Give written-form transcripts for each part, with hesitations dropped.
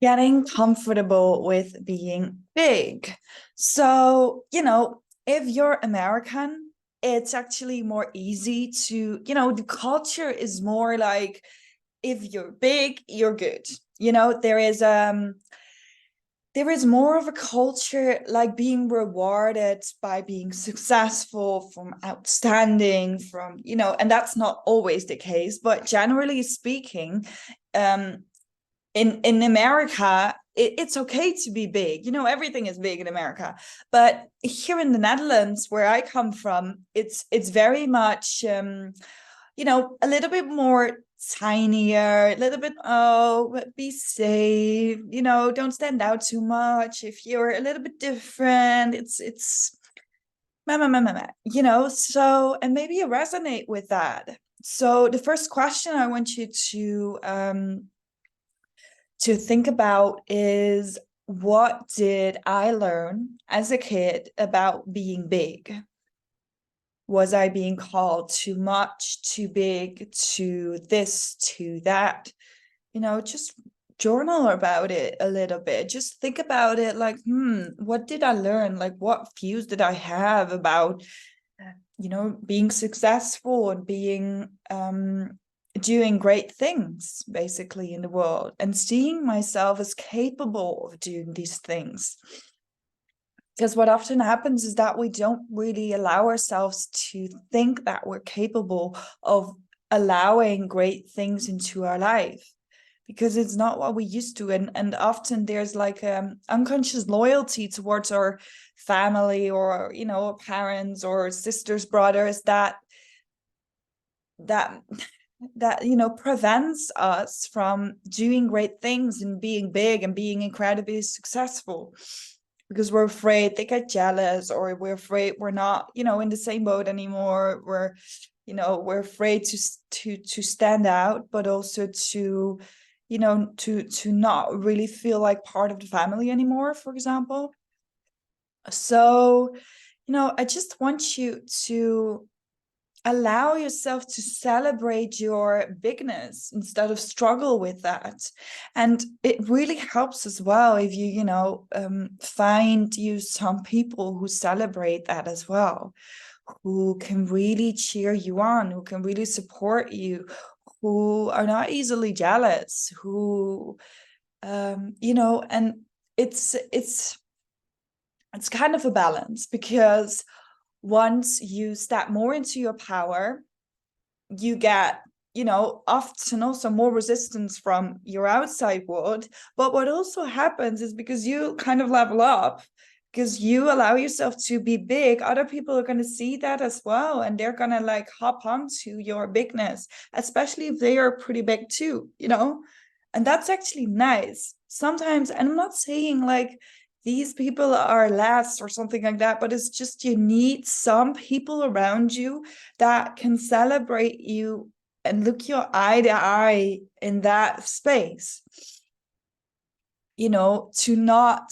Getting comfortable with being big. So, if you're American, it's actually more easy to, the culture is more like if you're big, you're good. There is more of a culture like being rewarded by being successful, from outstanding, and that's not always the case, but generally speaking, um, in America, it's okay to be big. Everything is big in America. But here in the Netherlands, where I come from, it's very much a little bit more tinier, a little bit, oh, be safe, don't stand out too much. If you're a little bit different, it's meh, meh, meh, meh, meh, so, and maybe you resonate with that. So the first question I want you to think about is, what did I learn as a kid about being big? Was I being called too much, too big, to this, to that? Just journal about it a little bit. Just think about it like, what did I learn? Like, what views did I have about, being successful and being doing great things basically in the world, and seeing myself as capable of doing these things. Because what often happens is that we don't really allow ourselves to think that we're capable of allowing great things into our life, because it's not what we used to. And often there's like unconscious loyalty towards our family, or parents or sisters, brothers, that prevents us from doing great things and being big and being incredibly successful, because we're afraid they get jealous, or we're afraid we're not in the same boat anymore. We're afraid to stand out, but also to not really feel like part of the family anymore, for example. So I just want you to allow yourself to celebrate your bigness instead of struggle with that. And it really helps as well if find you some people who celebrate that as well, who can really cheer you on, who can really support you, who are not easily jealous, who and it's kind of a balance, because once you step more into your power, you get, often also more resistance from your outside world. But what also happens is, because you kind of level up, because you allow yourself to be big, other people are going to see that as well. And they're going to like hop onto your bigness, especially if they are pretty big too, and that's actually nice sometimes. And I'm not saying like these people are less or something like that, but it's just, you need some people around you that can celebrate you and look you eye to eye in that space, to not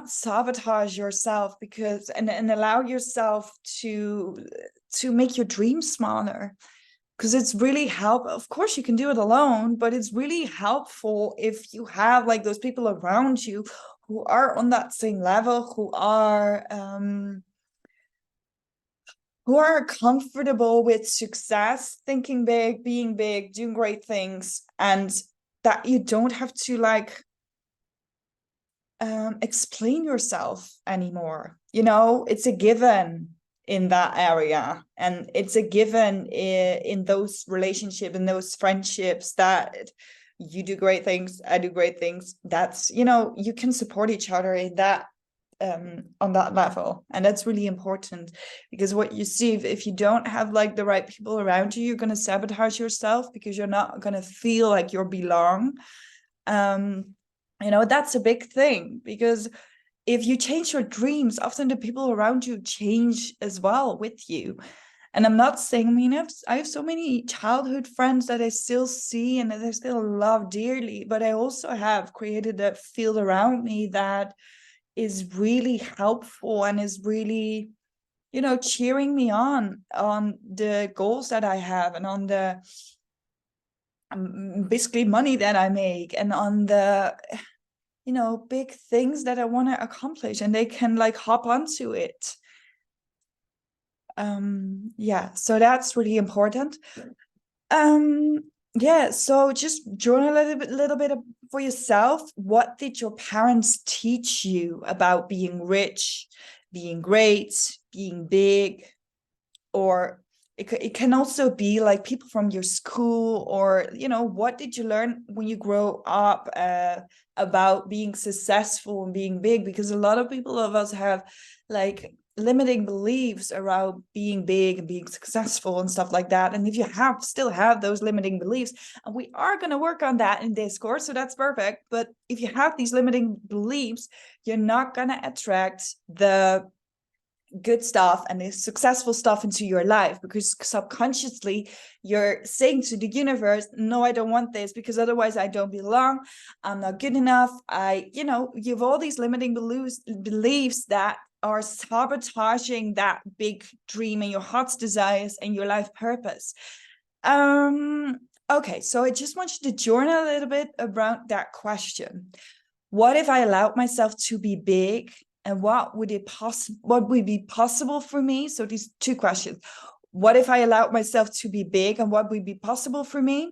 sabotage yourself, because and allow yourself to make your dreams smaller. Because it's really of course you can do it alone, but it's really helpful if you have like those people around you who are on that same level, who are comfortable with success, thinking big, being big, doing great things, and that you don't have to like explain yourself anymore. It's a given in that area, and it's a given in those relationships, in those friendships, that you do great things, I do great things. That's, you can support each other in that, on that level. And that's really important, because what you see, if you don't have like the right people around you, you're going to sabotage yourself, because you're not going to feel like you belong. That's a big thing, because if you change your dreams, often the people around you change as well with you. And I'm not saying, I have so many childhood friends that I still see and that I still love dearly, but I also have created a field around me that is really helpful and is really, cheering me on the goals that I have, and on the basically money that I make, and on the, you know, big things that I want to accomplish, and they can like hop onto it. Yeah, so that's really important. Yeah, so just journal a little bit for yourself. What did your parents teach you about being rich, being great, being big? Or it can also be like people from your school, or, you know, what did you learn when you grow up about being successful and being big? Because a lot of people of us have like limiting beliefs around being big and being successful and stuff like that. And if you still have those limiting beliefs, and we are going to work on that in this course, so that's perfect. But if you have these limiting beliefs, you're not going to attract the good stuff and the successful stuff into your life, because subconsciously you're saying to the universe, no, I don't want this, because otherwise I don't belong, I'm not good enough, you know, you have all these limiting beliefs that are sabotaging that big dream and your heart's desires and your life purpose. Okay, so I just want you to journal a little bit around that question. What if I allowed myself to be big, and what would be possible for me? So these two questions. What if I allowed myself to be big, and what would be possible for me?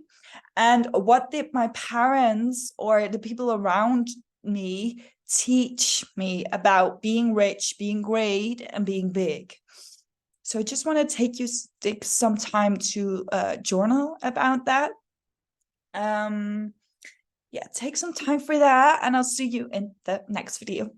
And what did my parents or the people around me teach me about being rich, being great, and being big? So I just want to take some time to journal about that. Yeah, take some time for that, and I'll see you in the next video.